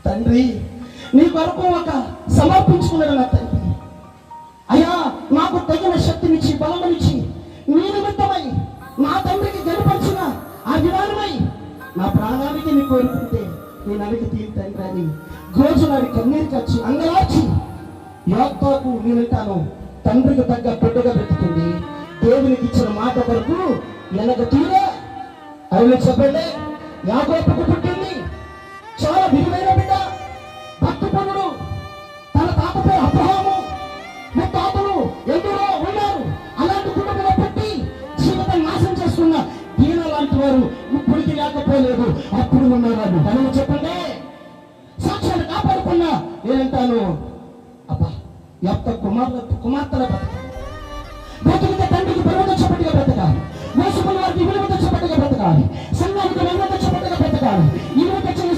తండ్రి నీ కొరకు ఒక సమర్పించుకున్నాడు నా తండ్రి. అయ్యా నాకు తగిన శక్తినిచ్చి బలమనిచ్చి నీ నిమిత్తమై నా తండ్రికి గెలుపరిచిన ఆ విధానమై నా ప్రాణానికి నీ కోరుకుంటే నేను అడిగి తీరు తండ్రి అని గోజులాడి కన్నీరు కచ్చి అంగలార్చి యోగ్యకు నేనంటాను తండ్రికి తగ్గ బిడ్డగా పెట్టుకుంది. దేవునికి ఇచ్చిన మాట వరకు వెనక తీరే ఆయన చెప్పండి. యాకోబుకు పుట్టింది చాలా విలువైన బిడ్డ, భక్తిపరుడు. తన తాత పేరు అబ్రహాము, ముత్తాతలు ఎందరో ఉన్నారు. అలాంటి కుటుంబంలో పుట్టి జీవితం నాశనం చేసుకున్న ఈయన లాంటి వారు ఇప్పటికి లేకపోలేదు, అప్పుడు ఉన్నారు. మనం చెప్పండి సాక్ష్యాన్ని కాపాడుకున్నా నేనంటాను అబ్బా యొక్క కుమార్తెల బ్రతుకుతే తండ్రికి బరువు తెచ్చబట్టిగా బ్రతకాలి, మోసుకున్న వారికి విలువ తెచ్చబట్టిగా బ్రతకాలి, సంఘానికి విలువ తెచ్చబట్టిగా బ్రతకాలి. ఇల్లు తెచ్చిన